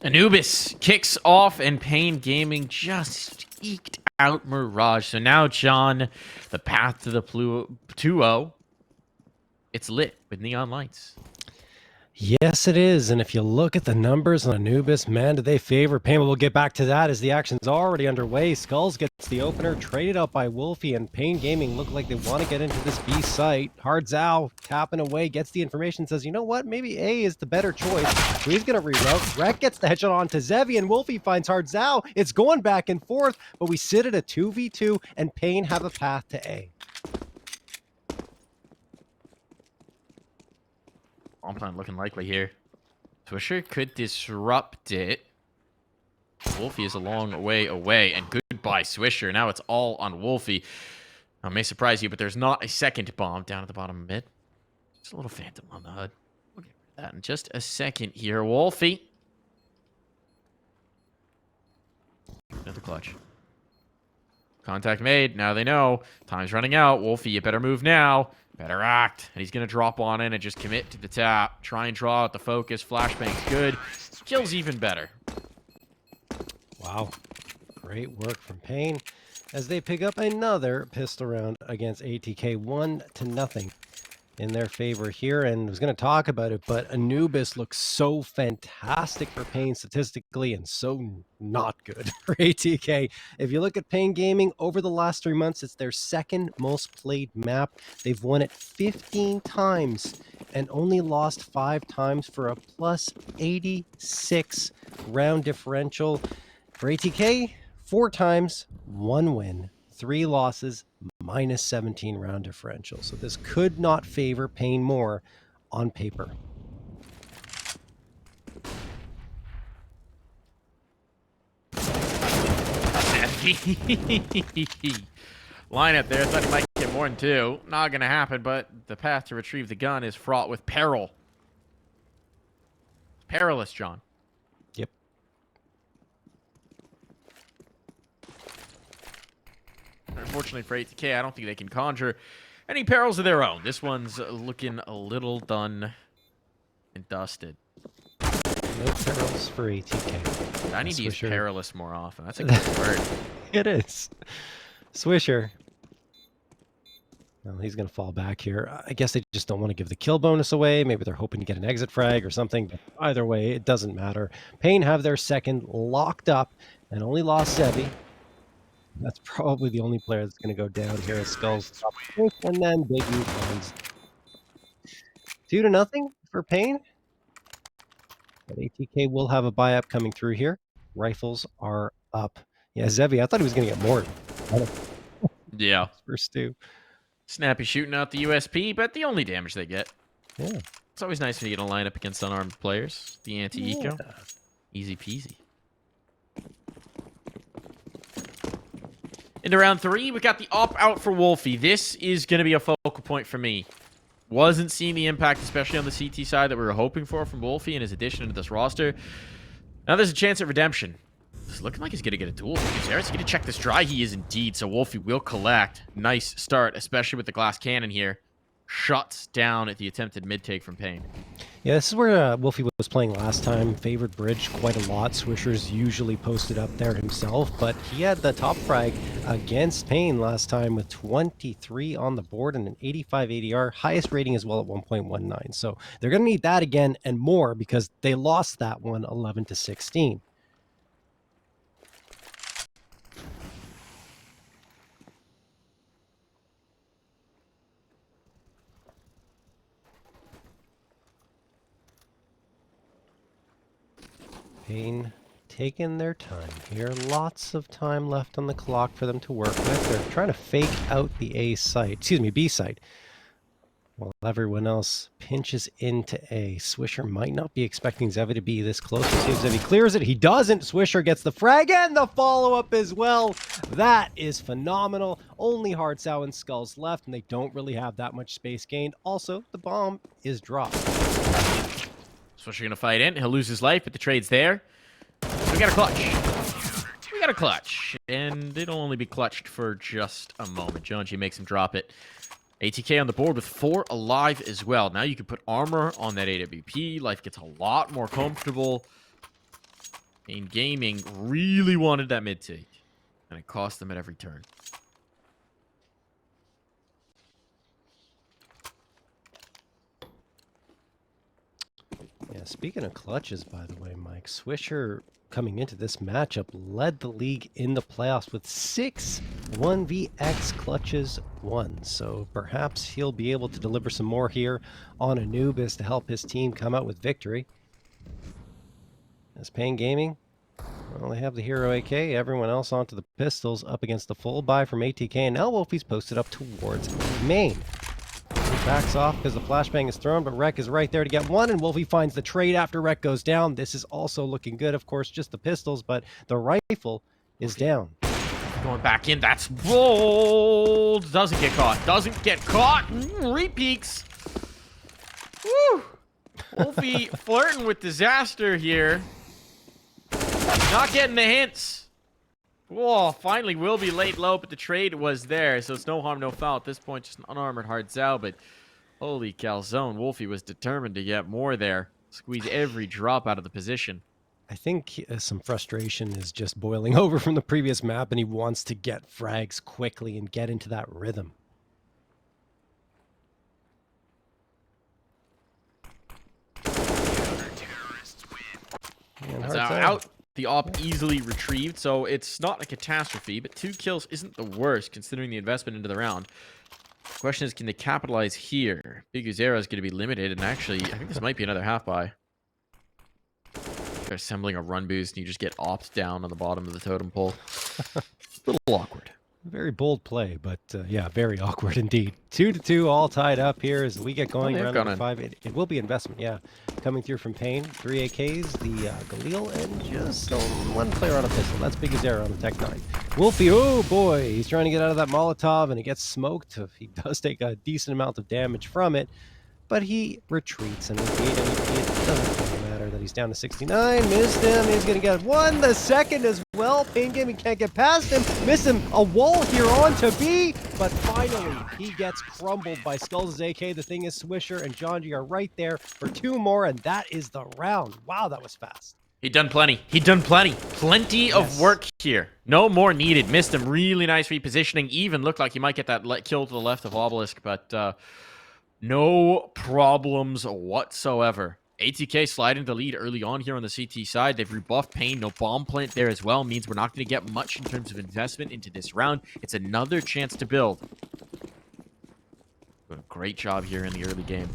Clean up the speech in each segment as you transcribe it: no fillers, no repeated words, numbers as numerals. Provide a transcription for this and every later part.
Anubis kicks off, and paiN Gaming just eked out Mirage. So now, John, the path to the 2-0, it's lit with neon lights. Yes, it is. And if you look at the numbers on Anubis, man, do they favor paiN? We'll get back to that as the action's already underway. Skulls gets the opener, traded out by Wolfie, and paiN Gaming look like they want to get into this B site. Hardzao tapping away, gets the information, says, you know what, maybe A is the better choice. So he's going to reroute. Rek gets the headshot onto Zevi, and Wolfie finds Hardzao. It's going back and forth, but we sit at a 2v2, and paiN have a path to A. Bomb plan looking likely here. Swisher could disrupt it. Wolfie is a long way away, and goodbye, Swisher. Now it's all on Wolfie. Now, it may surprise you, but there's not a second bomb down at the bottom of mid. Just a little phantom on the HUD. We'll get rid of that in just a second here. Wolfie. Another clutch. Contact made. Now they know. Time's running out. Wolfie, you better move now. Better act. And he's going to drop on in and just commit to the tap. Try and draw out the focus. Flashbang's good. Kill's even better. Wow. Great work from paiN as they pick up another pistol round against ATK. 1-0 in their favor here. And I was going to talk about it, but Anubis looks so fantastic for paiN statistically and so not good for ATK. If you look at paiN Gaming over the last 3 months, it's their second most played map. They've won it 15 times and only lost 5 times for a plus 86 round differential. For ATK, 4 times, 1 win, 3 losses, minus 17 round differential. So this could not favor paiN more on paper. Lineup there. Thought he might get more than 2. Not going to happen, but the path to retrieve the gun is fraught with peril. It's perilous, John. Yep. Unfortunately for ATK, I don't think they can conjure any perils of their own. This one's looking a little done and dusted. No perils for ATK. I need to use perilous more often. That's a good word. It is. Swisher. Well, he's going to fall back here. I guess they just don't want to give the kill bonus away. Maybe they're hoping to get an exit frag or something. But either way, it doesn't matter. paiN have their second locked up and only lost Zevi. That's probably the only player that's going to go down here as Skulls. And then Big U finds 2-0 for paiN. But ATK will have a buy-up coming through here. Rifles are up. Yeah, Zevi, I thought he was going to get more. Yeah. First 2. Snappy shooting out the USP, but the only damage they get. Yeah. It's always nice when you get a lineup against unarmed players. The anti-eco. Yeah. Easy peasy. Into round 3, we got the op-out for Wolfie. This is going to be a focal point for me. Wasn't seeing the impact, especially on the CT side, that we were hoping for from Wolfie and his addition to this roster. Now there's a chance at redemption. It's looking like he's going to get a duel. He's going to check this dry. He is indeed. So Wolfie will collect. Nice start, especially with the glass cannon here. Shuts down at the attempted mid-take from paiN. Yeah, this is where Wolfie was playing last time. Favored bridge quite a lot. Swisher's usually posted up there himself, but he had the top frag against paiN last time with 23 on the board and an 85 ADR. Highest rating as well at 1.19. So they're going to need that again and more because they lost that one 11-16. paiN taking their time here. Lots of time left on the clock for them to work with. They're trying to fake out the B site. While everyone else pinches into A. Swisher might not be expecting Zevi to be this close. We'll see if Zevi clears it. He doesn't. Swisher gets the frag and the follow-up as well. That is phenomenal. Only Hardzao and Skulls left, and they don't really have that much space gained. Also, the bomb is dropped. Swisher gonna fight in. He'll lose his life, but the trade's there. We got a clutch. We got a clutch. And it'll only be clutched for just a moment. Jonesy makes him drop it. ATK on the board with 4 alive as well. Now you can put armor on that AWP. Life gets a lot more comfortable. paiN Gaming really wanted that mid take, and it cost them at every turn. Yeah, speaking of clutches, by the way, Mike, Swisher coming into this matchup led the league in the playoffs with 6 1vx clutches won. So perhaps he'll be able to deliver some more here on Anubis to help his team come out with victory. As paiN Gaming, well, they have the hero AK, everyone else onto the pistols, up against the full buy from ATK, and now Wolfie's posted up towards main. He backs off because the flashbang is thrown, but Rek is right there to get one, and Wolfie finds the trade after Rek goes down. This is also looking good, of course, just the pistols, but the rifle is down. Going back in, that's bold. Doesn't get caught. Doesn't get caught. Repeaks. Woo! Wolfie flirting with disaster here. Not getting the hints. Whoa, finally will be laid low, but the trade was there, so it's no harm, no foul at this point. Just an unarmored hard Zao, but holy calzone, Wolfie was determined to get more there. Squeeze every drop out of the position. I think some frustration is just boiling over from the previous map, and he wants to get frags quickly and get into that rhythm. And out. The op easily retrieved, so it's not a catastrophe, but 2 kills isn't the worst considering the investment into the round. The question is, can they capitalize here? Big Uzera is going to be limited, and actually, I think this might be another half buy. They're assembling a run boost, and you just get opt down on the bottom of the totem pole. A little awkward. Very bold play, but yeah, very awkward indeed. 2-2, all tied up here as we get going. Round number 5. It will be investment, yeah. Coming through from paiN, 3 AKs, the Galil, and just 1 player on a pistol. That's Big Azera on the Tech 9. Wolfie, oh boy, he's trying to get out of that Molotov, and it gets smoked. He does take a decent amount of damage from it, but he retreats, and indeed, it doesn't really matter that he's down to 69. Missed him. He's going to get 1 the second as well. paiN Gaming can't get past him. Missed him. A wall here on to B, but finally he gets crumbled by Skulls' AK. The thing is, Swisher and Jonji are right there for 2 more, and that is the round. Wow, that was fast. He'd done plenty. He'd done plenty. Plenty of work here. No more needed. Missed him. Really nice repositioning. Even looked like he might get that kill to the left of Obelisk, but no problems whatsoever. ATK sliding the lead early on here on the CT side. They've rebuffed paiN. No bomb plant there as well. Means we're not going to get much in terms of investment into this round. It's another chance to build. Doing a great job here in the early game.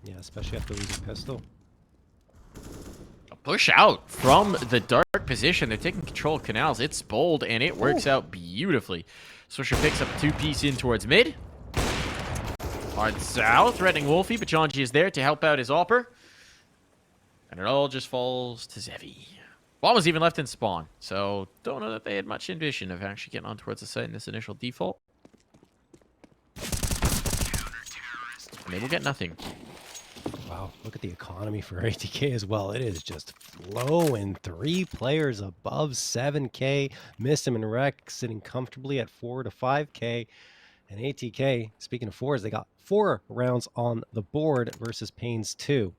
Yeah, especially after losing pistol. A push out from the dark position. They're taking control of canals. It's bold, and it works out beautifully. Swisher picks up a 2-piece in towards mid. Hard south, threatening Wolfie, but Jonji is there to help out his opper. And it all just falls to Zevi. Bomb was even left in spawn, so don't know that they had much ambition of actually getting on towards the site in this initial default. And they will get nothing. Wow, look at the economy for ATK as well. It is just flowing. 3 players above 7K. Missed him and Rek sitting comfortably at 4 to 5K. And ATK, speaking of 4s, they got 4 rounds on the board versus paiN's 2.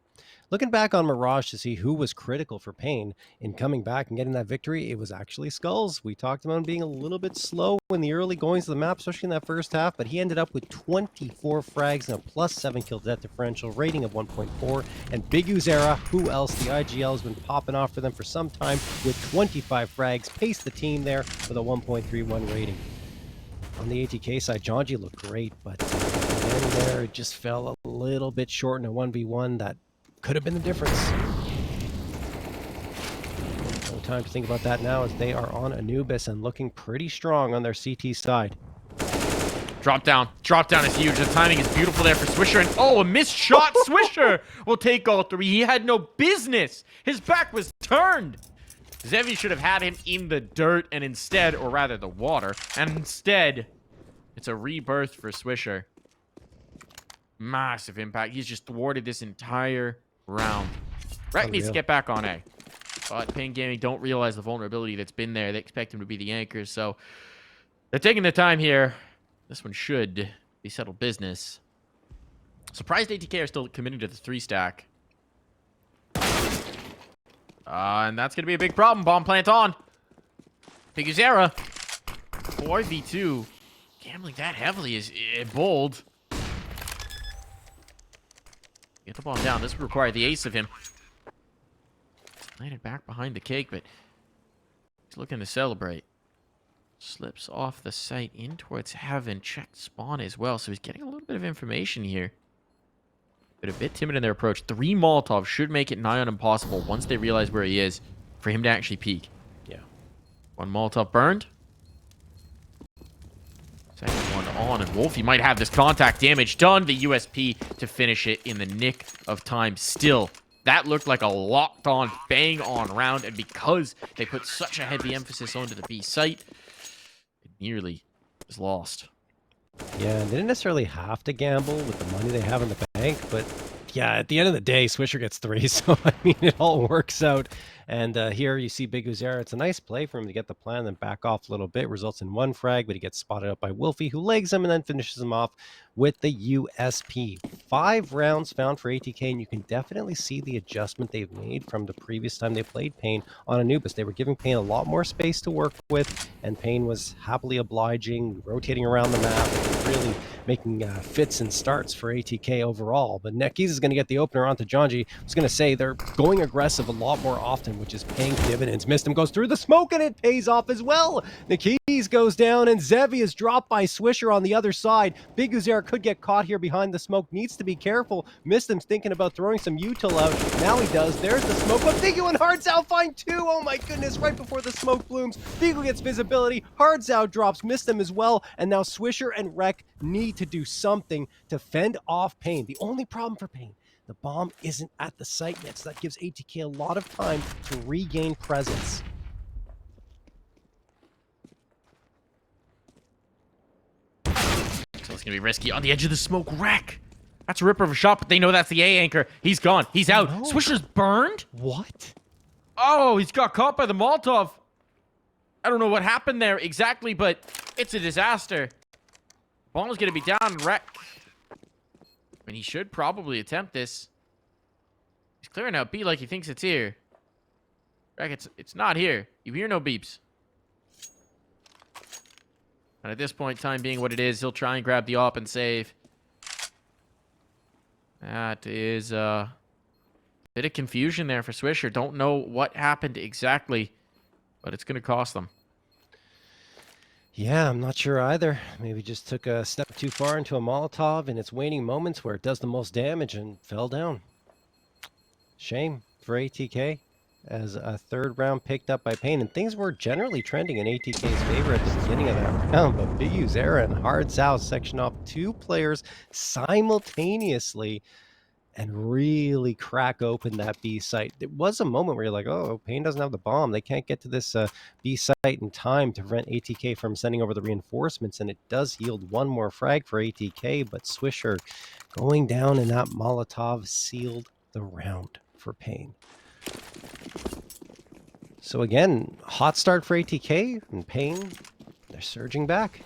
Looking back on Mirage to see who was critical for paiN in coming back and getting that victory, it was actually Skulls. We talked about him being a little bit slow in the early goings of the map, especially in that first half, but he ended up with 24 frags and a +7 kill death differential, rating of 1.4. And Big Uzera, who else? The IGL has been popping off for them for some time with 25 frags, paced the team there with a 1.31 rating. On the ATK side, Jonji looked great, but then there it just fell a little bit short in a 1v1 that could have been the difference. No time to think about that now as they are on Anubis and looking pretty strong on their CT side. Drop down. Drop down is huge. The timing is beautiful there for Swisher. And oh, a missed shot. Swisher will take all 3. He had no business. His back was turned. Zevi should have had him in the dirt and instead, or rather the water, and instead, it's a rebirth for Swisher. Massive impact. He's just thwarted this entire round. Rek needs to get back on A. But paiN Gaming don't realize the vulnerability that's been there. They expect him to be the anchor, so they're taking the time here. This one should be settled business. Surprised ATK are still committing to the 3 stack. And that's going to be a big problem. Bomb plant on. Piguzera. 4v2. Gambling that heavily is bold. Get the bomb down. This would require the ace of him. Landed back behind the cake, but he's looking to celebrate. Slips off the site in towards heaven. Checked spawn as well, so he's getting a little bit of information here. But a bit timid in their approach. 3 Molotovs should make it nigh on impossible once they realize where he is for him to actually peek. Yeah. 1 Molotov burned. Second one on, and Wolfie might have this contact damage done. The USP to finish it in the nick of time. Still, that looked like a locked-on, bang-on round, and because they put such a heavy emphasis onto the B site, it nearly is lost. Yeah, they didn't necessarily have to gamble with the money they have in the bank, but yeah, at the end of the day, Swisher gets 3, so I mean, it all works out. And here you see Big Uzera. It's a nice play for him to get the plan, then back off a little bit. Results in 1 frag, but he gets spotted up by Wolfie, who legs him and then finishes him off with the USP. 5 rounds found for ATK, and you can definitely see the adjustment they've made from the previous time they played paiN on Anubis. They were giving paiN a lot more space to work with, and paiN was happily obliging, rotating around the map, and really making fits and starts for ATK overall. But Nekis is going to get the opener onto Janji. I was going to say they're going aggressive a lot more often, which is paying dividends. Missed him, goes through the smoke, and it pays off as well. Nekis goes down, and Zevi is dropped by Swisher on the other side. Big Uzer could get caught here behind the smoke. Needs to be careful. Missed him's thinking about throwing some util out. Now he does. There's the smoke. But Figu and Hardzao find 2. Oh my goodness, right before the smoke blooms. Figu gets visibility. Hardzao drops. Missed him as well. And now Swisher and Rek need to do something to fend off paiN. The only problem for paiN, the bomb isn't at the site yet, so that gives ATK a lot of time to regain presence. So it's going to be risky. On the edge of the smoke, Rek. That's a ripper of a shot, but they know that's the A anchor. He's gone. He's out. No. Swisher's burned? What? Oh, he's got caught by the Molotov. I don't know what happened there exactly, but it's a disaster. Bomb's going to be down. Rek. I mean, he should probably attempt this. He's clearing out B like he thinks it's here. Rek, it's not here. You hear no beeps. And at this point, time being what it is, he'll try and grab the op and save. That is a bit of confusion there for Swisher. Don't know what happened exactly, but it's going to cost them. Yeah, I'm not sure either. Maybe just took a step too far into a Molotov in its waning moments where it does the most damage and fell down. Shame for ATK as a 3rd round picked up by paiN, and things were generally trending in ATK's favor at the beginning of that round, but Big Uzera and Hardzao section off 2 players simultaneously and really crack open that B site. It was a moment where you're like, oh, paiN doesn't have the bomb. They can't get to this B site in time to prevent ATK from sending over the reinforcements, and it does yield 1 more frag for ATK, but Swisher going down in that Molotov sealed the round for paiN. So again, hot start for ATK, and paiN, they're surging back.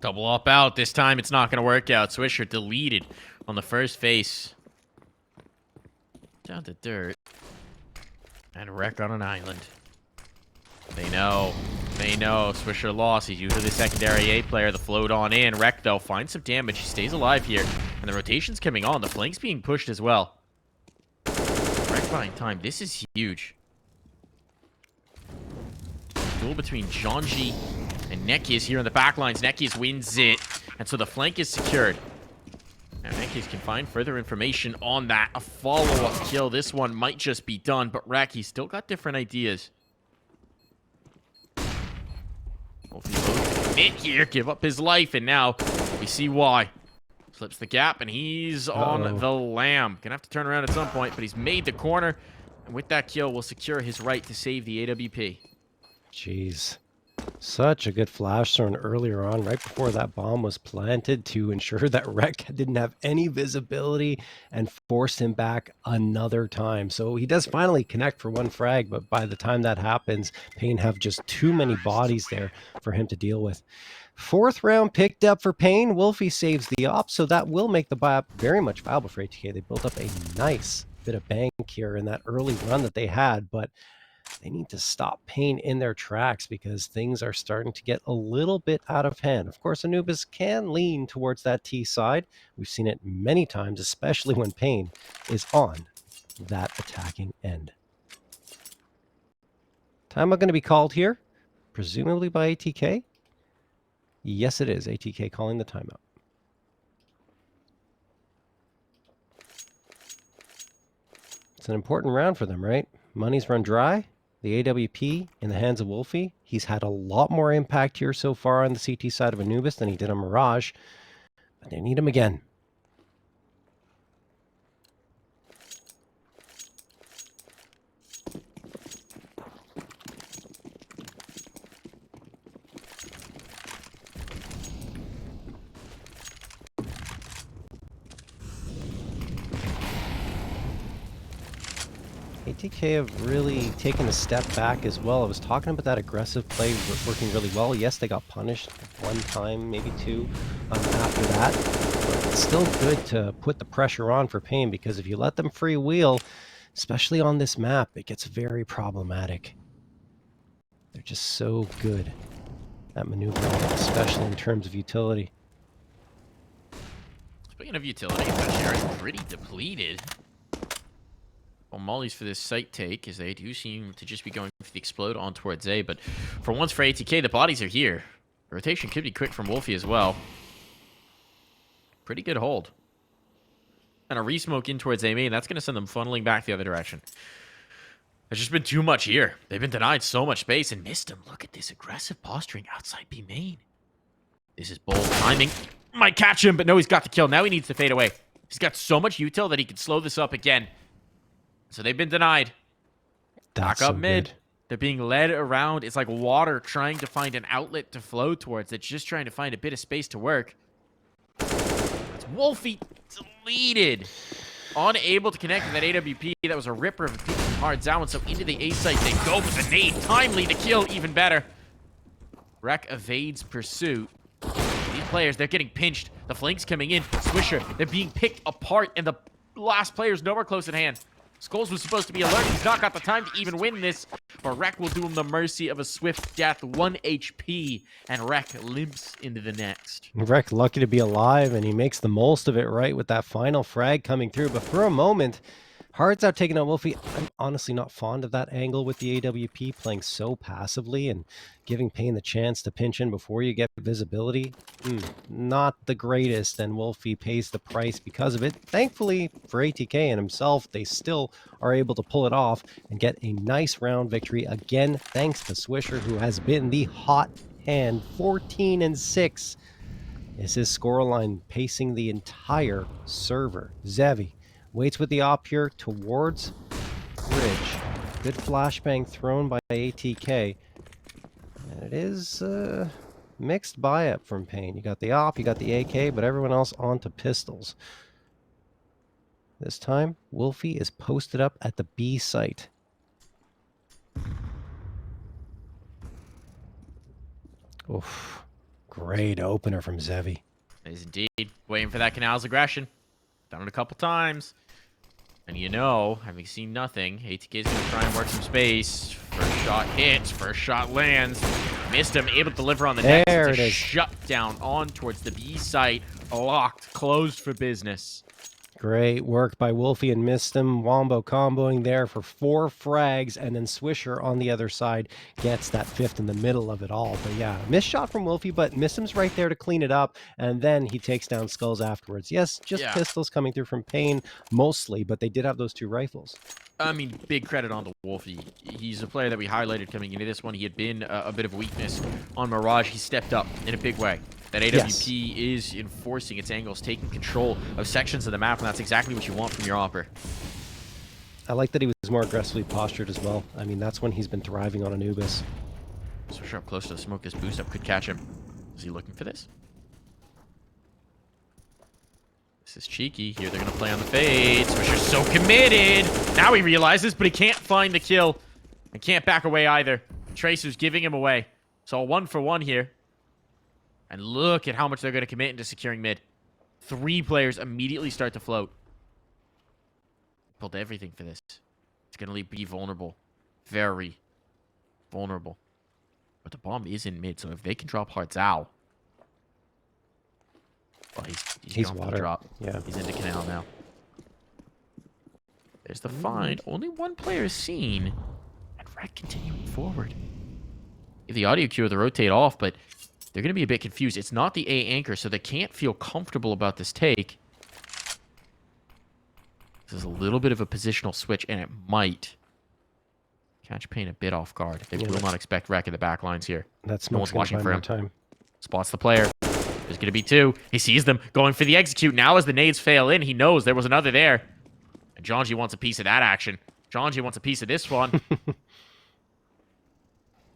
Double up out. This time it's not going to work out. Swisher deleted on the first face. Down to dirt. And Rek on an island. They know. They know. Swisher lost. He's usually the secondary A player. The float on in. Rek, though, finds some damage. He stays alive here. And the rotation's coming on. The flank's being pushed as well. Rek buying time. This is huge. Duel between Janji and Nekis here in the backlines. Nekis wins it. And so the flank is secured. Now Nekis can find further information on that. A follow-up kill. This one might just be done. But Rek, he's still got different ideas. Commit here. Give up his life. And now we see why. Slips the gap. And he's on the lamb. Gonna have to turn around at some point. But he's made the corner. And with that kill, will secure his right to save the AWP. Jeez. Such a good flash thrown earlier on, right before that bomb was planted to ensure that Rek didn't have any visibility and forced him back another time. So he does finally connect for one frag, but by the time that happens, paiN have just too many bodies there for him to deal with. Fourth round picked up for paiN. Wolfie saves the op, so that will make the buy-up very much viable for ATK. They built up a nice bit of bank here in that early run that they had, but they need to stop paiN in their tracks because things are starting to get a little bit out of hand. Of course, Anubis can lean towards that T side. We've seen it many times, especially when paiN is on that attacking end. Timeout going to be called here, presumably by ATK. Yes, it is. ATK calling the timeout. It's an important round for them, right? Money's run dry. The AWP in the hands of Wolfie. He's had a lot more impact here so far on the CT side of Anubis than he did on Mirage. But they need him again. ATK have really taken a step back as well. I was talking about that aggressive play working really well. Yes, they got punished one time, maybe two after that. But it's still good to put the pressure on for paiN because if you let them freewheel, especially on this map, it gets very problematic. They're just so good at maneuvering, especially in terms of utility. Speaking of utility, Bashir is pretty depleted. Well, Molly's for this site take, as they do seem to just be going for the explode on towards A. But for once for ATK, the bodies are here. The rotation could be quick from Wolfie as well. Pretty good hold. And a resmoke in towards A main. That's going to send them funneling back the other direction. There's just been too much here. They've been denied so much space and missed him. Look at this aggressive posturing outside B main. This is bold timing. Might catch him, but no, he's got the kill. Now he needs to fade away. He's got so much util that he can slow this up again. So they've been denied. Back up mid. Good. They're being led around. It's like water trying to find an outlet to flow towards. It's just trying to find a bit of space to work. That's Wolfie deleted. Unable to connect with that AWP. That was a ripper of a piece of hard down. So into the A site they go with the nade. Timely to kill, even better. Rek evades pursuit. These players, they're getting pinched. The flank's coming in. Swisher, they're being picked apart. And the last player's nowhere close at hand. Skulls was supposed to be alert. He's not got the time to even win this. But Rek will do him the mercy of a swift death. 1 HP. And Rek limps into the next. Rek lucky to be alive, and he makes the most of it, right, with that final frag coming through. But for a moment, Hard's out taking out Wolfie. I'm honestly not fond of that angle with the AWP, playing so passively and giving paiN the chance to pinch in before you get visibility. Not the greatest, and Wolfie pays the price because of it. Thankfully for ATK and himself, they still are able to pull it off and get a nice round victory again, thanks to Swisher, who has been the hot hand. 14-6 is his scoreline, pacing the entire server. Zevi waits with the op here towards bridge. Good flashbang thrown by ATK. And it is mixed buy-up from paiN. You got the op, you got the AK, but everyone else onto pistols. This time, Wolfie is posted up at the B site. Oof. Great opener from Zevi. It is indeed. Waiting for that Canal's aggression. Done it a couple times. And you know, having seen nothing, ATK is going to try and work some space. First shot hits, first shot lands. Missed him, able to deliver on the next. There it's it a is. Shut down on towards the B site. Locked, closed for business. Great work by Wolfie and missed him. Wombo comboing there for 4 frags, and then Swisher on the other side gets that 5th in the middle of it all. But yeah, missed shot from Wolfie, but Missum's right there to clean it up, and then he takes down Skulls afterwards. Yes, just pistols coming through from paiN mostly, but they did have those 2 rifles. I mean, big credit on to Wolfie. He's a player that we highlighted coming into this one. He had been a bit of a weakness on Mirage. He stepped up in a big way. That AWP is enforcing its angles, taking control of sections of the map, and that's exactly what you want from your opper. I like that he was more aggressively postured as well. I mean, that's when he's been thriving on Anubis. Swisher up close to the smoke. This boost up could catch him. Is he looking for this? This is cheeky. Here they're going to play on the fade. Swisher's so committed. Now he realizes, but he can't find the kill. And can't back away either. Tracer's giving him away. So a 1-for-1 here. And look at how much they're going to commit into securing mid. 3 players immediately start to float. Built everything for this. It's going to be vulnerable. Very vulnerable. But the bomb is in mid, so if they can drop Hearts out. Oh, he's gone for the drop. Yeah. He's into canal now. There's the find. Only 1 player is seen. And Red continuing forward. If the audio cue or the rotate off, but they're going to be a bit confused. It's not the A anchor, so they can't feel comfortable about this take. This is a little bit of a positional switch, and it might catch paiN a bit off guard. They will not expect Wreck in the back lines here. That's no one's watching for him. Time. Spots the player. There's going to be 2. He sees them going for the execute. Now as the nades fail in, he knows there was another there. And Jonji wants a piece of that action. Jonji wants a piece of this one.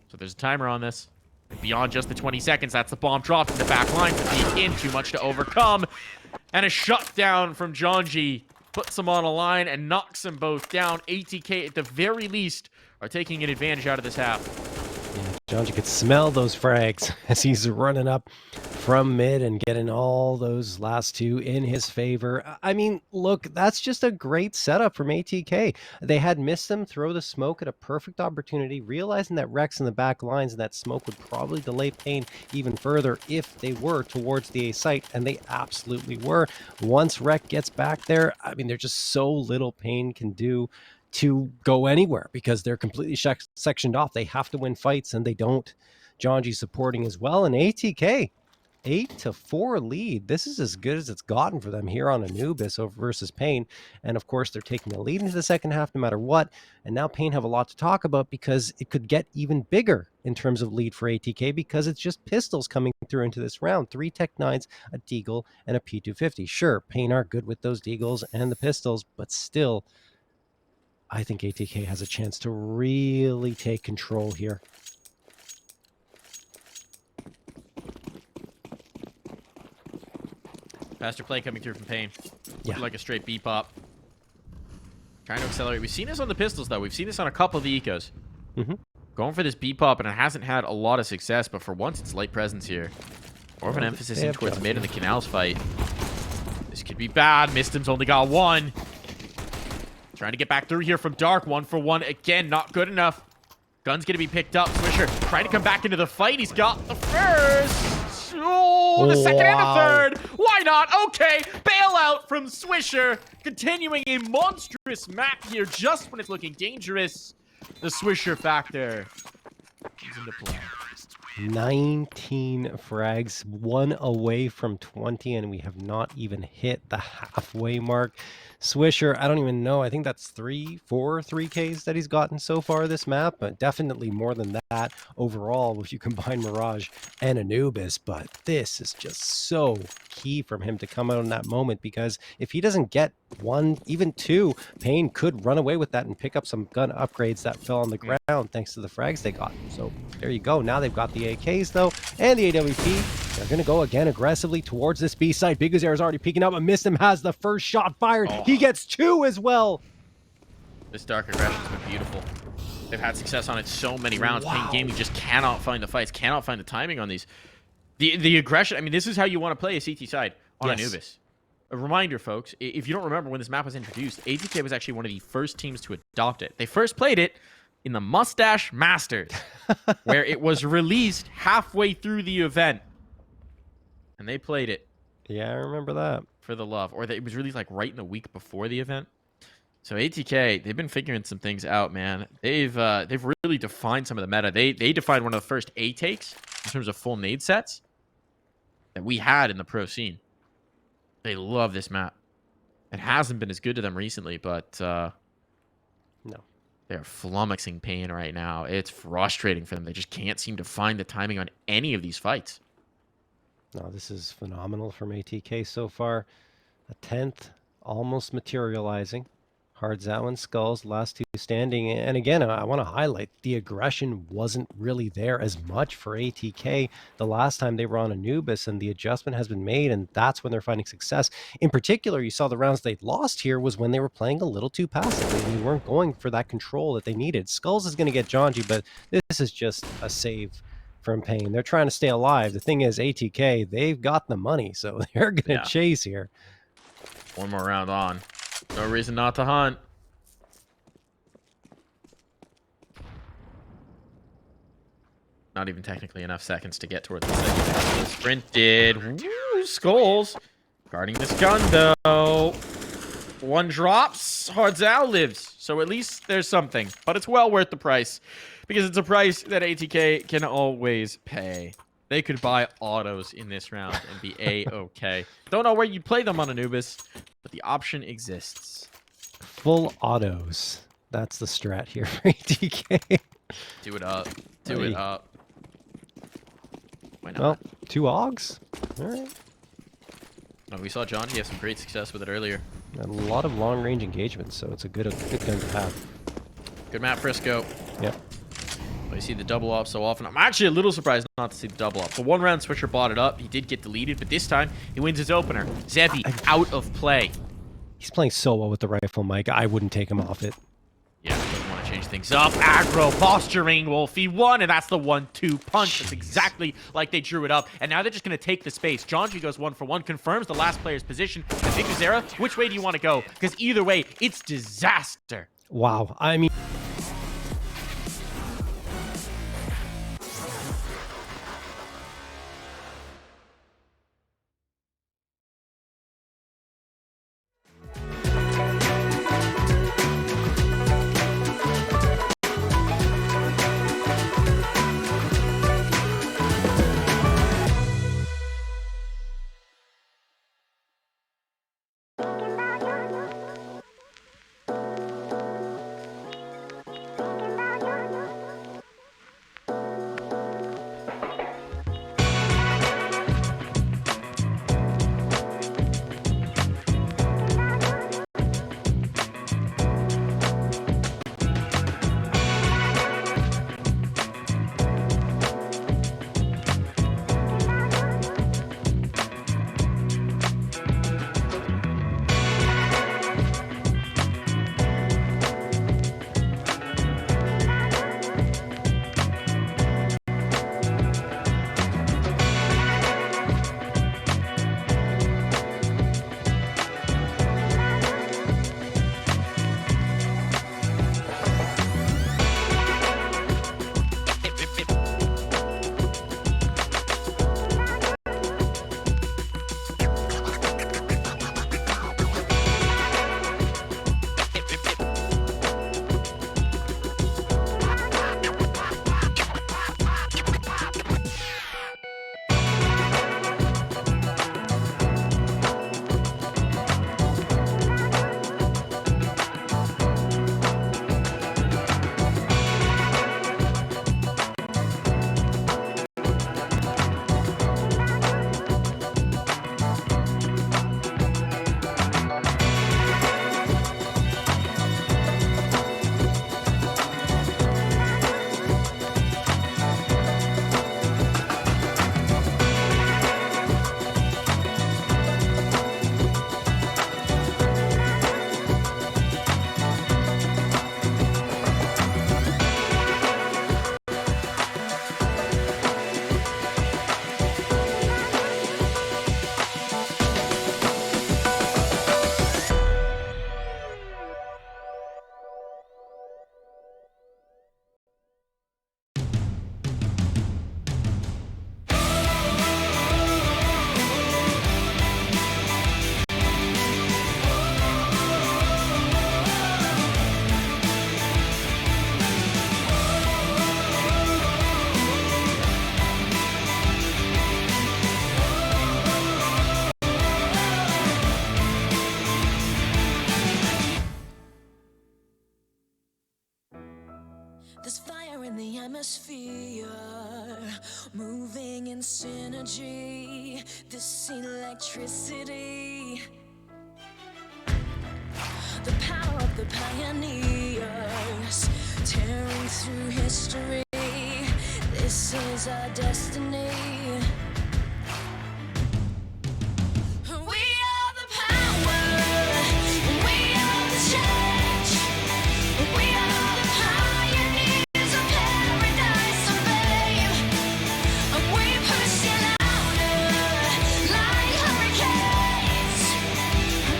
So there's a timer on this. Beyond just the 20 seconds, that's the bomb dropped in the back line to peek in. Too much to overcome. And a shutdown from Jonji puts them on a line and knocks them both down. ATK, at the very least, are taking an advantage out of this half. Yeah, Jonji could smell those frags as he's running up from mid and getting all those last 2 in his favor. I mean, look, that's just a great setup from ATK. They had missed him throw the smoke at a perfect opportunity, realizing that Rex in the back lines and that smoke would probably delay paiN even further if they were towards the A site, and they absolutely were. Once Rex gets back there, I mean, there's just so little paiN can do to go anywhere because they're completely sectioned off. They have to win fights, and they don't. Jonji supporting as well, and ATK 8-4 lead. This is as good as it's gotten for them here on Anubis over versus paiN. And of course, they're taking the lead into the second half no matter what. And now paiN have a lot to talk about because it could get even bigger in terms of lead for ATK because it's just pistols coming through into this round. 3 Tech-9s, a Deagle, and a P250. Sure, paiN are good with those Deagles and the pistols, but still, I think ATK has a chance to really take control here. Faster play coming through from paiN. Yeah. Like a straight B pop. Trying to accelerate. We've seen this on the pistols, though. We've seen this on a couple of the ecos. Going for this B pop, and it hasn't had a lot of success, but for once, it's light presence here. More of an emphasis in towards mid in the canals fight. This could be bad. Mistim's only got 1. Trying to get back through here from Dark. 1-for-1 again. Not good enough. Gun's going to be picked up. Swisher trying to come back into the fight. He's got the first. Oh, the second and the third. Why not? Okay. Bailout from Swisher. Continuing a monstrous map here just when it's looking dangerous. The Swisher factor is into play. 19 frags, 1 away from 20, and we have not even hit the halfway mark. Swisher, I don't even know. I think that's 4 3Ks that he's gotten so far this map, but definitely more than that overall if you combine Mirage and Anubis. But this is just so key from him to come out in that moment, because if he doesn't get 1, even 2, paiN could run away with that and pick up some gun upgrades that fell on the ground thanks to the frags they got. So there you go. Now they've got the AKs though, and the AWP. They're going to go again aggressively towards this B side. Big Air is already peeking up, and Mistim has the first shot fired. He gets 2 as well. This dark aggression's been beautiful. They've had success on it so many rounds. paiN Gaming just cannot find the fights, cannot find the timing on these. The aggression, I mean, this is how you want to play a CT side on Anubis. A reminder, folks, if you don't remember when this map was introduced, ATK was actually one of the first teams to adopt it. They first played it in the Mustache Masters, where it was released halfway through the event. And they played it. Yeah, I remember that. For the love. Or it was released like right in the week before the event. So ATK, they've been figuring some things out, man. They've really defined some of the meta. They defined one of the first A takes in terms of full nade sets that we had in the pro scene. They love this map. It hasn't been as good to them recently, but no. They're flummoxing paiN right now. It's frustrating for them. They just can't seem to find the timing on any of these fights. No, this is phenomenal from ATK so far. A 10th almost materializing. Hard Zao and Skulls, last two standing. And again, I want to highlight the aggression wasn't really there as much for ATK the last time they were on Anubis, and the adjustment has been made, and that's when they're finding success. In particular, you saw the rounds they lost here was when they were playing a little too passively. They weren't going for that control that they needed. Skulls is going to get Jonji, but this is just a save from paiN. They're trying to stay alive. The thing is, ATK, they've got the money, so they're going to chase here. One more round on. No reason not to hunt. Not even technically enough seconds to get towards the second. Sprinted. Woo, Skulls. Guarding this gun, though. One drops. Hard Zao lives. So at least there's something. But it's well worth the price. Because it's a price that ATK can always pay. They could buy autos in this round and be A-okay. Don't know where you'd play them on Anubis, but the option exists. Full autos. That's the strat here for ATK. Do it up. Do it up. Why not? Well, 2 Augs. All right. Oh, we saw Jonji have some great success with it earlier. A lot of long-range engagements, so it's a good gun to have. Good map, Frisco. Yep. You see the double up so often. I'm actually a little surprised not to see the double up. The one-round switcher bought it up. He did get deleted, but this time he wins his opener. Zebi out of play. He's playing so well with the rifle, Mike. I wouldn't take him off it. Yeah, doesn't want to change things up. Aggro, posturing, Wolfie won, and that's the 1-2 punch. It's exactly like they drew it up. And now they're just going to take the space. Jonji goes 1 for 1, confirms the last player's position. And Vicuzera, which way do you want to go? Because either way, it's disaster. Wow. I mean... There's fire in the atmosphere, moving in synergy, this electricity. The power of the pioneers, tearing through history. This is our destiny. We are the power. We are the change. We are the pioneers of paradise and fame. We push you louder like hurricanes.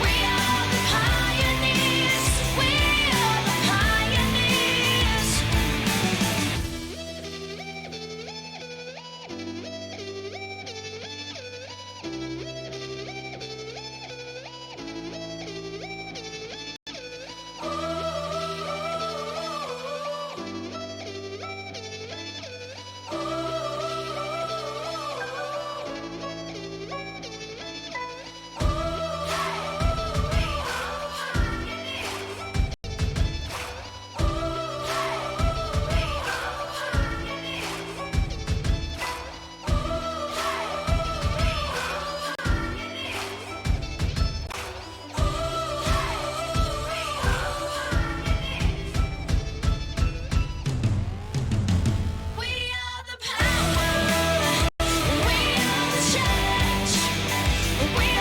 We are the pioneers. We are the pioneers. We are the power. We are the change. We are the pioneers of paradise and fame. We push you louder like hurricanes. We are the pioneers. We are the pioneers. We are the power. We are the change. We are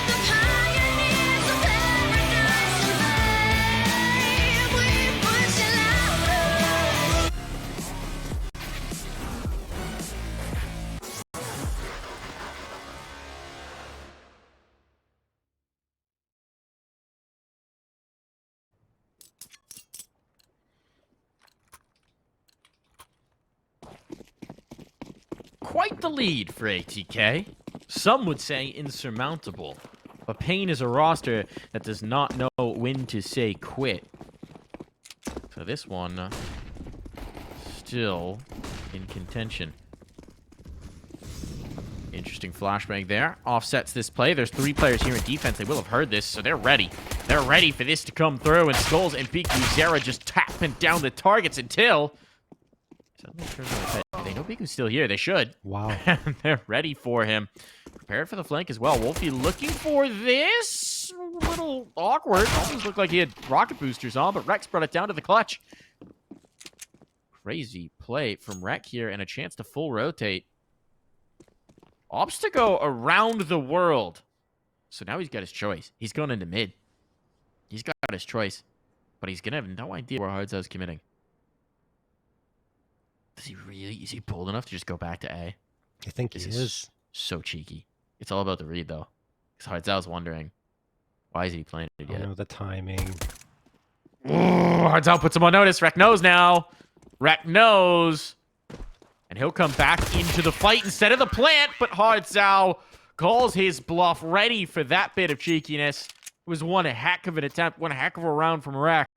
the pioneers of paradise and fame. We push you louder. Quite the lead for ATK. Some would say insurmountable. But paiN is a roster that does not know when to say quit. So this one, still in contention. Interesting flashbang there. Offsets this play. There's 3 players here in defense. They will have heard this, so they're ready. They're ready for this to come through. And Skulls and Biku Zera just tapping down the targets until... Suddenly turns on the they know Biku's still here. They should. Wow. They're ready for him. Prepared for the flank as well. Wolfie looking for this. A little awkward. Almost looked like he had rocket boosters on, but Rex brought it down to the clutch. Crazy play from Rek here and a chance to full rotate. Opts to go around the world. So now he's got his choice. He's going into mid. He's got his choice. But he's going to have no idea where Hardzo's committing. Does he really? Is he bold enough to just go back to A? I think he is. So cheeky. It's all about the read, though. Because Hardzow's wondering, why isn't he playing it I yet? don't know the timing. Ooh, Hardzow puts him on notice. Rek knows now. Rek knows. And he'll come back into the fight instead of the plant. But Hardzow calls his bluff, ready for that bit of cheekiness. It was one heck of an attempt, one heck of a round from Rek.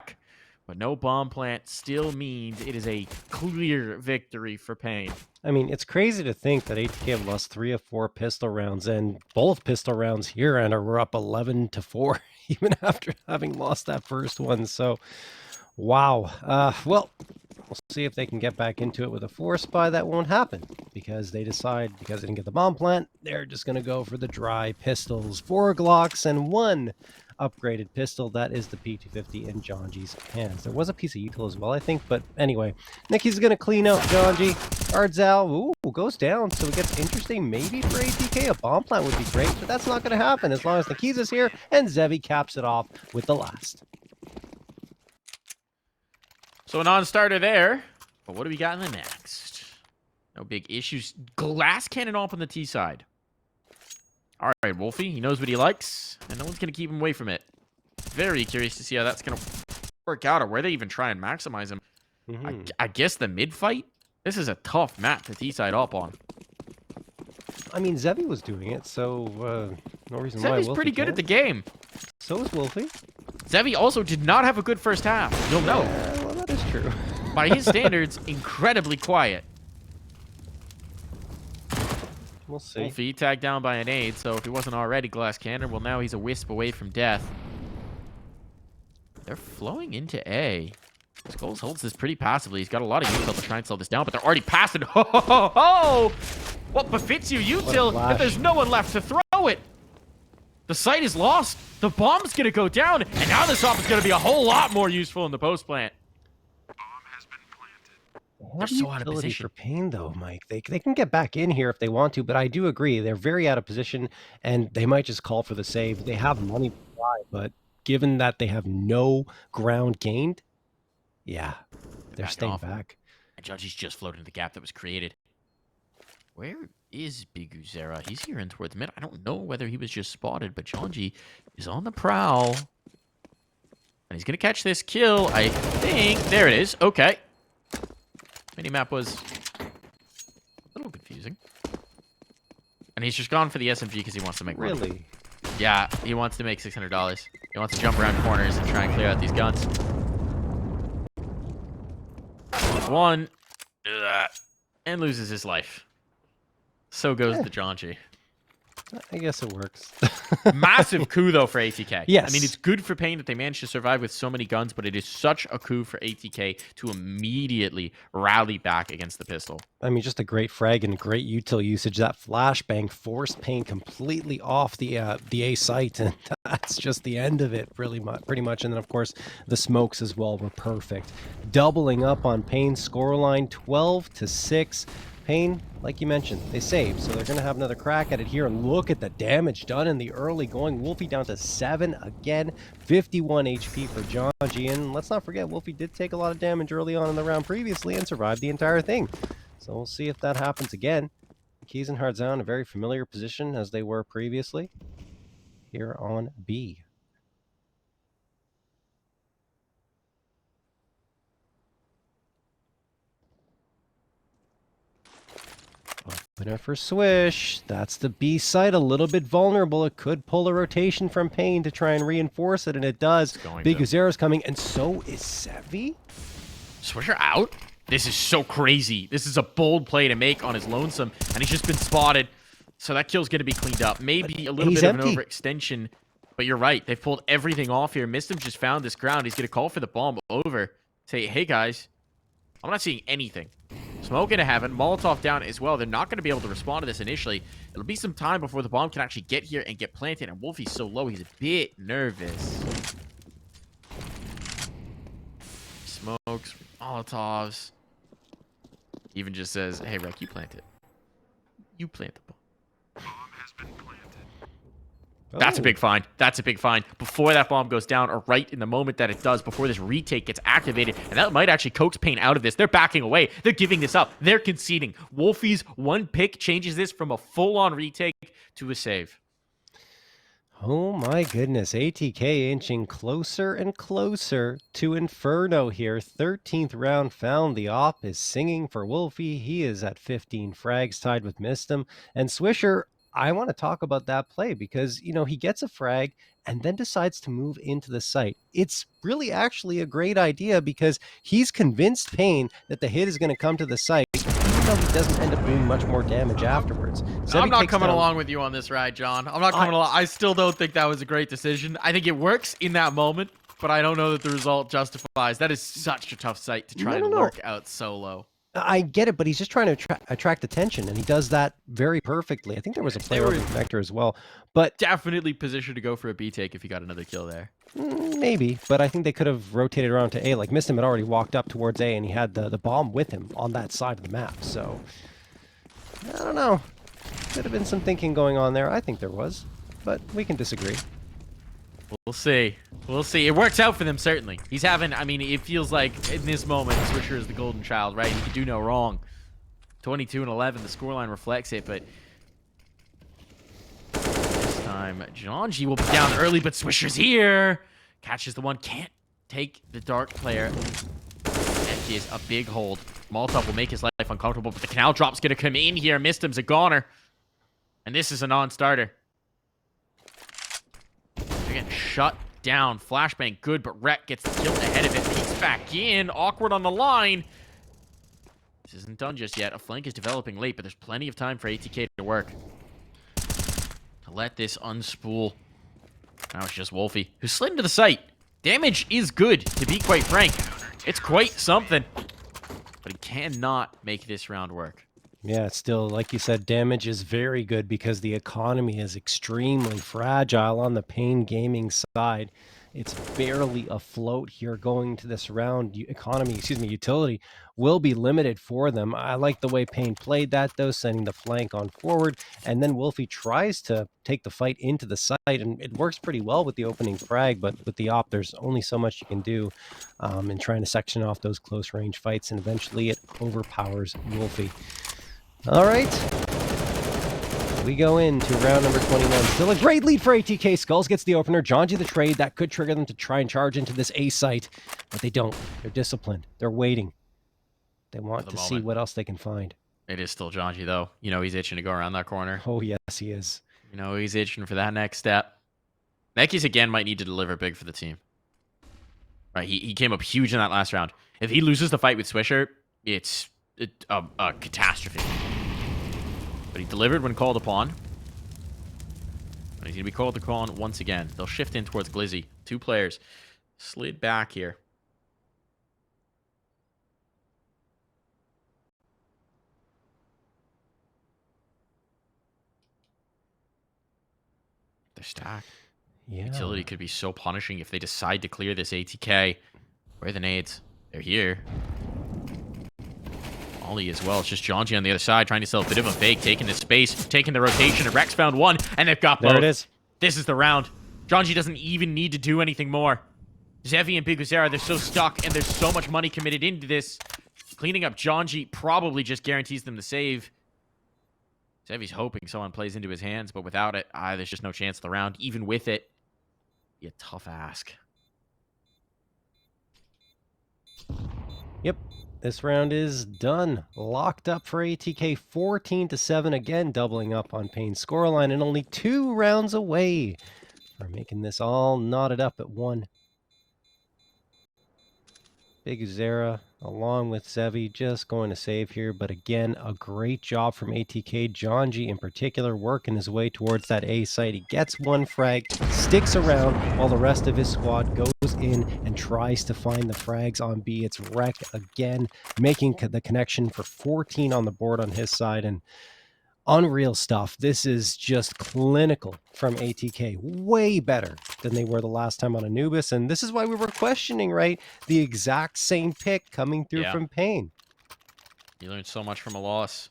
But no bomb plant still means it is a clear victory for paiN. I mean, it's crazy to think that ATK have lost 3 of 4 pistol rounds, and both pistol rounds here and are up 11-4, even after having lost that first one. So, wow. Well, we'll see if they can get back into it with a 4 spy. That won't happen because they decide, because they didn't get the bomb plant, they're just going to go for the dry pistols. 4 Glocks and 1 upgraded pistol. That is the P250 in Jonji's hands. There was a piece of util as well, I think, but anyway, Nicky's going to clean out Jonji. Hardzao, ooh, goes down, so it gets interesting. Maybe for ATK, a bomb plant would be great, but that's not going to happen as long as Nikiz is here, and Zevi caps it off with the last. So a non-starter there, but what do we got in the next? No big issues. Glass cannon off on the T side. All right, Wolfie, he knows what he likes, and no one's going to keep him away from it. Very curious to see how that's going to work out, or where they even try and maximize him. I guess the mid-fight? This is a tough map to T-side up on. I mean, Zevi was doing it, so no reason why Zevi's Wolfie pretty good can't. at the game. So is Wolfie. Zevi also did not have a good first half. You'll know. Well, that is true. By his standards, incredibly quiet. We'll see. Wolfie tagged down by an aid, so if he wasn't already glass cannon, well, now he's a wisp away from death. They're flowing into A. Skulls holds this pretty passively. He's got a lot of util to try and slow this down, but they're already past it. Ho, ho, ho, ho! What befits you, util, if there's no one left to throw it? The site is lost. The bomb's going to go down, and now this op is going to be a whole lot more useful in the post plant. They're so out of Utility position. for paiN, though, Mike. They can get back in here if they want to, but I do agree. They're very out of position, and they might just call for the save. They have money to buy, but given that they have no ground gained, yeah, they're Back staying off. back. And Judgy's just floating the gap that was created. Where is Big Uzera? He's here in towards mid. I don't know whether he was just spotted, but Janji is on the prowl. And he's going to catch this kill, I think. There it is. Okay. Minimap was a little confusing. And he's just gone for the SMG because he wants to make money. Really? Yeah, he wants to make $600. He wants to jump around corners and try and clear out these guns. One. And loses his life. So goes the Janji. I guess it works. Massive coup, though, for ATK. Yes. I mean, it's good for paiN that they managed to survive with so many guns, but it is such a coup for ATK to immediately rally back against the pistol. I mean, just a great frag and great util usage. That flashbang forced paiN completely off the A site, and that's just the end of it, pretty much. And then, of course, the smokes as well were perfect. Doubling up on paiN's scoreline, 12-6. paiN, like you mentioned, they saved, so they're going to have another crack at it here. And look at the damage done in the early going. Wolfie down to 7 again, 51 HP for Janji. And let's not forget, Wolfie did take a lot of damage early on in the round previously and survived the entire thing. So we'll see if that happens again. Keys and Hardzao in a very familiar position as they were previously here on B. Opener for Swish. That's the B side, a little bit vulnerable. It could pull a rotation from paiN to try and reinforce it, and it does. Big Uzera's coming, and so is Sevi. Swisher out? This is so crazy. This is a bold play to make on his lonesome, and he's just been spotted. So that kill's going to be cleaned up. Maybe a little bit of an overextension, but you're right. They've pulled everything off here. Mistim just found this ground. He's going to call for the bomb over. Say, hey, guys, I'm not seeing anything. Smoke into heaven, Molotov down as well. They're not going to be able to respond to this initially. It'll be some time before the bomb can actually get here and get planted. And Wolfie's so low, he's a bit nervous. Smokes, Molotovs. Even just says, hey, Rek, you plant it. You plant the bomb. That's a big find. That's a big find. Before that bomb goes down, or right in the moment that it does, before this retake gets activated, and that might actually coax paiN out of this. They're backing away. They're giving this up. They're conceding. Wolfie's one pick changes this from a full-on retake to a save. Oh my goodness, ATK inching closer and closer to Inferno here. 13th round found. The op is singing for Wolfie. He is at 15 frags, tied with Mistim. And Swisher, I want to talk about that play because, you know, he gets a frag and then decides to move into the site. It's really actually a great idea because he's convinced paiN that the hit is going to come to the site, even though he doesn't end up doing much more damage afterwards. I'm not coming along with you on this ride, John. I'm not coming along. I still don't think that was a great decision. I think it works in that moment, but I don't know that the result justifies. That is such a tough site to try and lurk out solo. I get it, but he's just trying to attract attention, and he does that very perfectly. I think there was a player over Vector as well, but definitely positioned to go for a B take if he got another kill there. Maybe, but I think they could have rotated around to A. Like Mistim had already walked up towards A, and he had the bomb with him on that side of the map. So I don't know. Could have been some thinking going on there. I think there was, but we can disagree. We'll see. We'll see. It works out for them, certainly. He's having, I mean, it feels like in this moment, Swisher is the golden child, right? He can do no wrong. 22 and 11, the scoreline reflects it, but this time, Janji will be down early, but Swisher's here. Catches the one, can't take the Dark player. And he is a big hold. Molotov will make his life uncomfortable, but the canal drop's going to come in here. Mistim's a goner. And this is a non-starter. Again, shut down. Flashbang, good, but Rek gets the kill ahead of it. Peeks back in. Awkward on the line. This isn't done just yet. A flank is developing late, but there's plenty of time for ATK to work. To let this unspool. Now it's just Wolfie, who slid into the site. Damage is good, to be quite frank. It's quite something. But he cannot make this round work. Yeah, still, like you said, damage is very good because the economy is extremely fragile on the paiN Gaming side. It's barely afloat here going to this round. Utility will be limited for them. I like the way paiN played that, though, sending the flank on forward. And then Wolfie tries to take the fight into the site, and it works pretty well with the opening frag, but with the op, there's only so much you can do in trying to section off those close-range fights, and eventually it overpowers Wolfie. All right. We go into round number 21. Still a great lead for ATK. Skulls gets the opener. Jonji the trade. That could trigger them to try and charge into this A site, but they don't. They're disciplined. They're waiting. They want to see what else they can find. It is still Jonji, though. You know he's itching to go around that corner. Oh, yes, he is. You know he's itching for that next step. Nekis, again, might need to deliver big for the team. Right, he came up huge in that last round. If he loses the fight with Swisher, it's a catastrophe. But he delivered when called upon. And he's going to be called upon once again. They'll shift in towards Glizzy. 2 players. Slid back here. They're stacked. Yeah. Utility could be so punishing if they decide to clear this ATK. Where are the nades? They're here. Ollie as well. It's just Jonji on the other side trying to sell a bit of a fake, taking the space, taking the rotation, and Rex found one, and they've got both. There it is. This is the round. Jonji doesn't even need to do anything more. Zevi and Biguzera, they're so stuck, and there's so much money committed into this. Cleaning up Jonji probably just guarantees them the save. Zevi's hoping someone plays into his hands, but without it, there's just no chance of the round. Even with it, be a tough ask. Yep. This round is done. Locked up for ATK 14-7. Again, doubling up on paiN's scoreline and only 2 rounds away from making this all knotted up at 1. Biguzera along with Zevi just going to save here. But again, a great job from ATK. Jonji in particular working his way towards that A site. He gets 1 frag, sticks around while the rest of his squad goes in and tries to find the frags on B. It's Rek again, making the connection for 14 on the board on his side. And unreal stuff. This is just clinical from ATK. Way better than they were the last time on Anubis. And this is why we were questioning, right? The exact same pick coming through from paiN. You learned so much from a loss.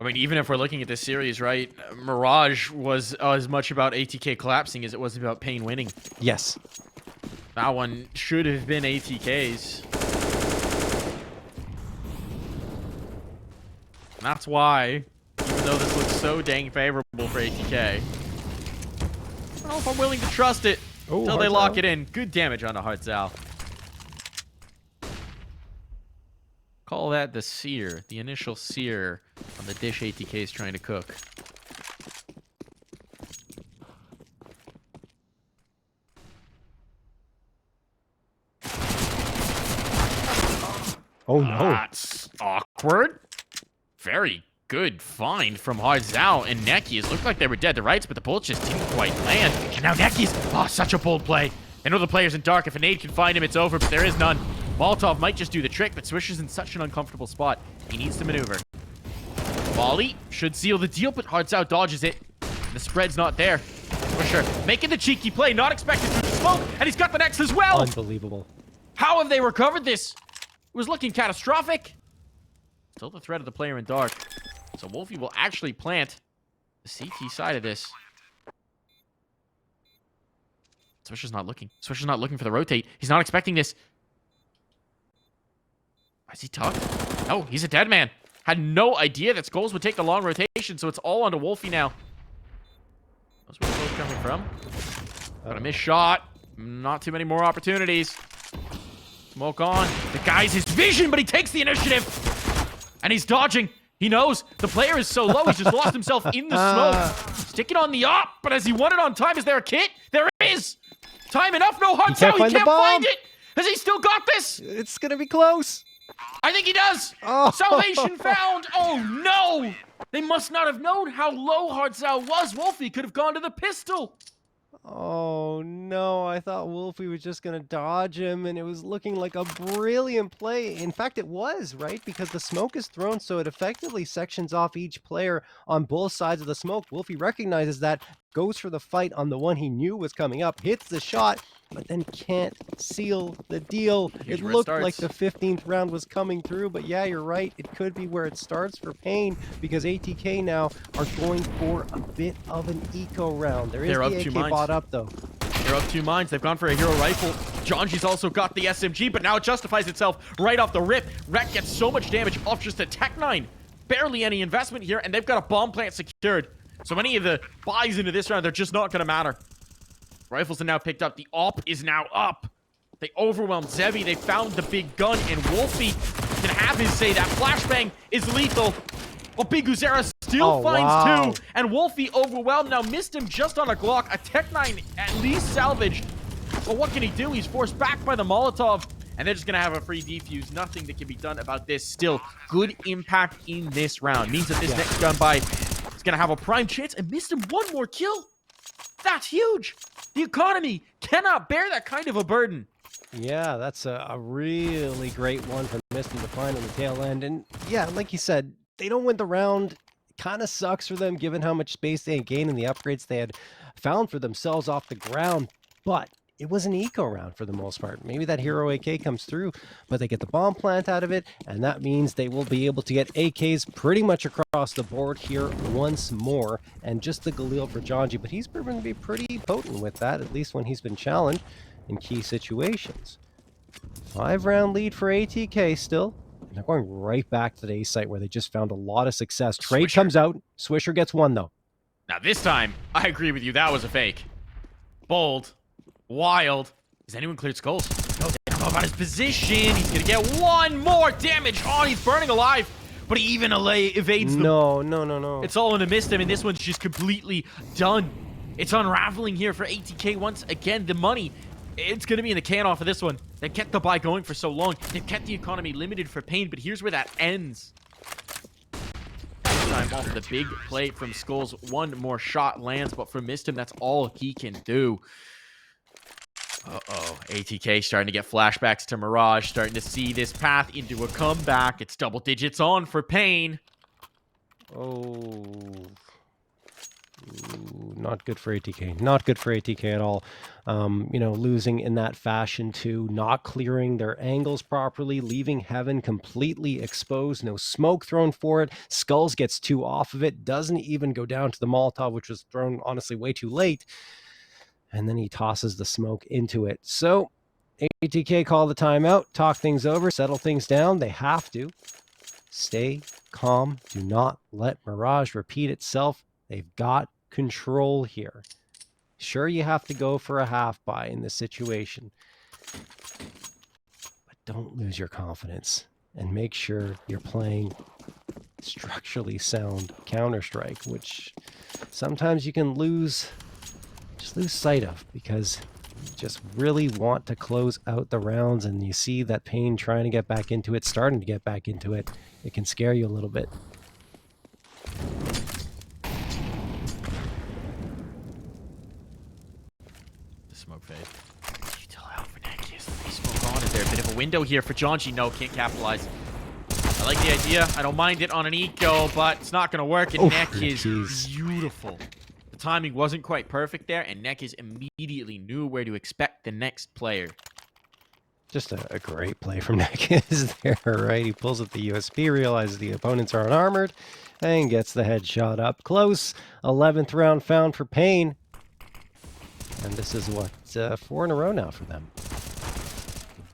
I mean, even if we're looking at this series, right? Mirage was as much about ATK collapsing as it was about paiN winning. Yes. That one should have been ATK's. And that's why, even though this looks so dang favorable for ATK, I don't know if I'm willing to trust it until they lock it in. Good damage on a Hartzal. Call that the sear, the initial sear on the dish ATK is trying to cook. Oh no. That's awkward. Very good find from Hartzal and Nekis. Looked like they were dead to rights, but the bullets just didn't quite land. And now Nekis, such a bold play. I know the player's in dark. If a nade can find him, it's over, but there is none. Molotov might just do the trick, but Swisher's in such an uncomfortable spot. He needs to maneuver. Volley should seal the deal, but Hartzal dodges it. The spread's not there. Swisher making the cheeky play, not expected through the smoke, and he's got the next as well. Unbelievable. How have they recovered this? It was looking catastrophic. Still the threat of the player in dark. So Wolfie will actually plant the CT side of this. Swisher's not looking. Swisher's not looking for the rotate. He's not expecting this. Is he tucked? No, he's a dead man. Had no idea that Skulls would take the long rotation, so it's all onto Wolfie now. That's where Skulls coming from. Got a missed shot. Not too many more opportunities. Smoke on. The guy's his vision, but he takes the initiative. And he's dodging. He knows the player is so low, he's just lost himself in the smoke. Sticking on the op, but as he won it on time, is there a kit? There is! Time enough, no Hartzal, he can't find it! Has he still got this? It's gonna be close. I think he does. Oh. Salvation found. Oh, no. They must not have known how low Hartzell was. Wolfie could have gone to the pistol. Oh no, I thought Wolfie was just going to dodge him, and it was looking like a brilliant play. In fact, it was, right? Because the smoke is thrown, so it effectively sections off each player on both sides of the smoke. Wolfie recognizes that, goes for the fight on the one he knew was coming up, hits the shot, but then can't seal the deal. Here's It where it looked like starts. the 15th round was coming through, but yeah, you're right. It could be where it starts for paiN, because ATK now are going for a bit of an eco round. There is They're up the 2 AK mines. bot up, though. They're up 2 mines. They've gone for a hero rifle. Janji's also got the SMG, but now it justifies itself right off the rip. Rek gets so much damage off just a Tech-9. Barely any investment here, and they've got a bomb plant secured. So many of the buys into this round, they're just not going to matter. Rifles are now picked up. The AWP is now up. They overwhelmed Zevi. They found the big gun, and Wolfie can have his say. That flashbang is lethal. Oh, Big Uzera still finds 2, and Wolfie overwhelmed. Now missed him just on a Glock. A Tech-9 at least salvaged. But what can he do? He's forced back by the Molotov, and they're just going to have a free defuse. Nothing that can be done about this. Still, good impact in this round. Means that this next gun buy is going to have a prime chance, and missed him 1 more kill. That's huge. The economy cannot bear that kind of a burden. Yeah, that's a really great one for Mistim to find on the tail end. And yeah, like you said, they don't win the round. Kind of sucks for them given how much space they had gained and the upgrades they had found for themselves off the ground. But it was an eco round for the most part. Maybe that hero AK comes through, but they get the bomb plant out of it, and that means they will be able to get AKs pretty much across the board here once more. And just the Galil for Janji, but he's proven to be pretty potent with that, at least when he's been challenged in key situations. 5-round lead for ATK still. And they're going right back to the A site where they just found a lot of success. Trade Swisher. comes out. Swisher gets 1, though. Now this time, I agree with you. That was a fake. Bold. Wild. Has anyone cleared skulls? No, they don't know about his position. He's going to get 1 more damage. Oh, he's burning alive. But he even evades them. No. It's all in a mist him, and this one's just completely done. It's unraveling here for ATK once again. The money, it's going to be in the can off of this one. They've kept the buy going for so long. They've kept the economy limited for paiN, but here's where that ends. This time off the big play from Skulls. 1 more shot lands, but for Mistim, that's all he can do. Uh-oh. ATK starting to get flashbacks to Mirage, starting to see this path into a comeback. It's double digits on for paiN. Oh. Ooh, not good for ATK. Not good for ATK at all. You know, losing in that fashion too, not clearing their angles properly, leaving Heaven completely exposed, no smoke thrown for it. Skulls gets 2 off of it, doesn't even go down to the Molotov, which was thrown honestly way too late. And then he tosses the smoke into it. So ATK call the timeout, talk things over, settle things down. They have to stay calm. Do not let Mirage repeat itself. They've got control here. Sure, you have to go for a half buy in this situation, but don't lose your confidence and make sure you're playing structurally sound Counter-Strike, which sometimes you can lose sight of because you just really want to close out the rounds, and you see that paiN trying to get back into it, starting to get back into it. It can scare you a little bit. Smoke fade. Still out for Nekius. Smoke on. Is there a bit of a window here for Janji? No, can't capitalize. I like the idea. I don't mind it on an eco, but it's not going to work. And Neck is beautiful. The timing wasn't quite perfect there, and Nekius immediately knew where to expect the next player. Just a great play from Nekius there, right? He pulls at the USP, realizes the opponents are unarmored, and gets the headshot up close. 11th round found for paiN. And this is what, 4 in a row now for them.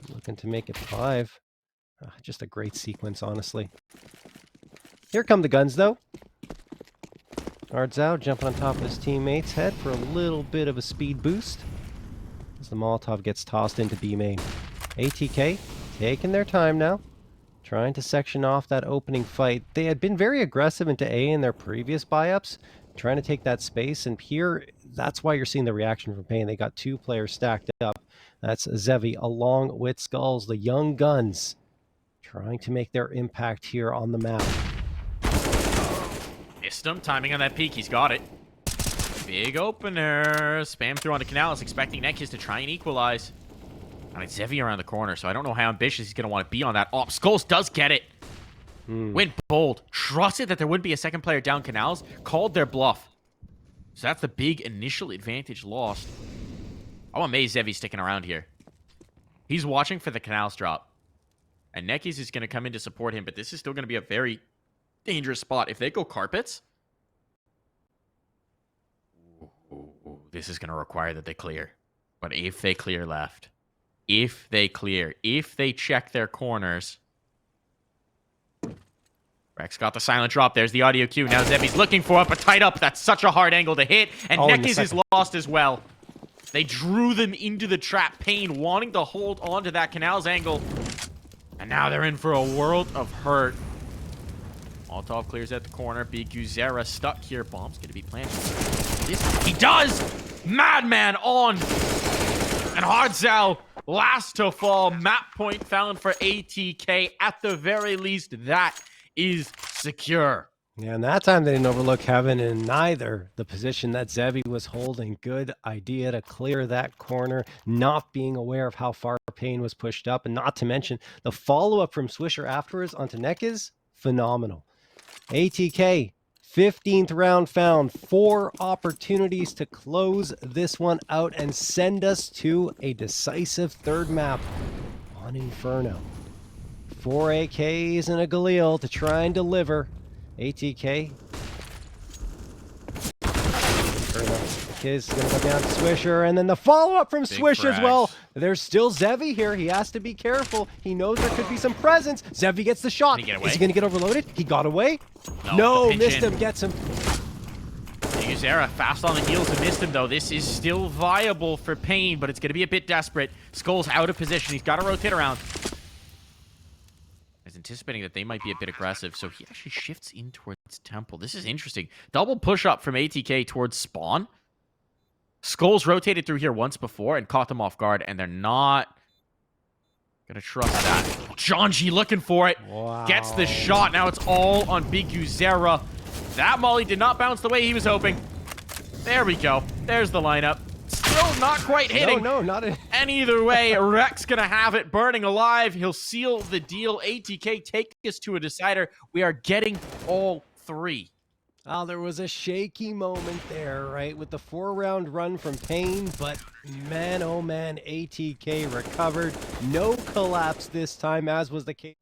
Looking to make it 5. Just a great sequence, honestly. Here come the guns, though. Hartzell jumping on top of his teammate's head for a little bit of a speed boost as the Molotov gets tossed into B main. ATK taking their time now, trying to section off that opening fight. They had been very aggressive into A in their previous buy-ups, trying to take that space, and here, that's why you're seeing the reaction from paiN. They got 2 players stacked up. That's Zevi along with Skulls, the young guns, trying to make their impact here on the map. Missed him. Timing on that peek. He's got it. Big opener. Spam through onto Canals, expecting Nekis to try and equalize. And it's Zevi around the corner, so I don't know how ambitious he's going to want to be on that. Oh, Skulls does get it. Went bold. Trusted that there wouldn't be a second player down Canals. Called their bluff. So that's the big initial advantage lost. I'm amazed Zevi's sticking around here. He's watching for the Canals drop. And Nekis is going to come in to support him, but this is still going to be a very dangerous spot. If they go carpets... Ooh, this is going to require that they clear. But if they clear left... If they clear, if they check their corners. Rex got the silent drop. There's the audio cue. Now Zevi's looking for it, but tied up. That's such a hard angle to hit. And Nekis is lost as well. They drew them into the trap. paiN wanting to hold on to that Canals angle. And now they're in for a world of hurt. Molotov clears at the corner. Big Guzera stuck here. Bomb's going to be planted. He does! Madman on! And Hardzal, last to fall. Map point found for ATK. At the very least, that is secure. Yeah, and that time they didn't overlook Heaven in neither the position that Zevi was holding. Good idea to clear that corner, not being aware of how far paiN was pushed up, and not to mention the follow-up from Swisher afterwards onto Nekis, phenomenal. ATK, 15th round found, 4 opportunities to close this one out and send us to a decisive third map on Inferno. 4 AKs and a Galil to try and deliver. ATK. Is going to go down to Swisher, and then the follow-up from Swisher as well. There's still Zevi here. He has to be careful. He knows there could be some presence. Zevi gets the shot. Is he going to get overloaded? He got away? No, missed him. Gets him. Guzera fast on the heels and missed him, though. This is still viable for paiN, but it's going to be a bit desperate. Skull's out of position. He's got to rotate around. He's anticipating that they might be a bit aggressive, so he actually shifts in towards Temple. This is interesting. Double push-up from ATK towards Spawn. Skulls rotated through here once before and caught them off guard, and they're not gonna trust that. Janji looking for it. Wow. Gets the shot. Now it's all on Big Guzera. That molly did not bounce the way he was hoping. There we go. There's the lineup. Still not quite hitting. No, not it. And either way, Rex gonna have it burning alive. He'll seal the deal. ATK take us to a decider. We are getting all 3. Oh, there was a shaky moment there, right, with the 4-round run from paiN, but man, oh man, ATK recovered. No collapse this time, as was the case.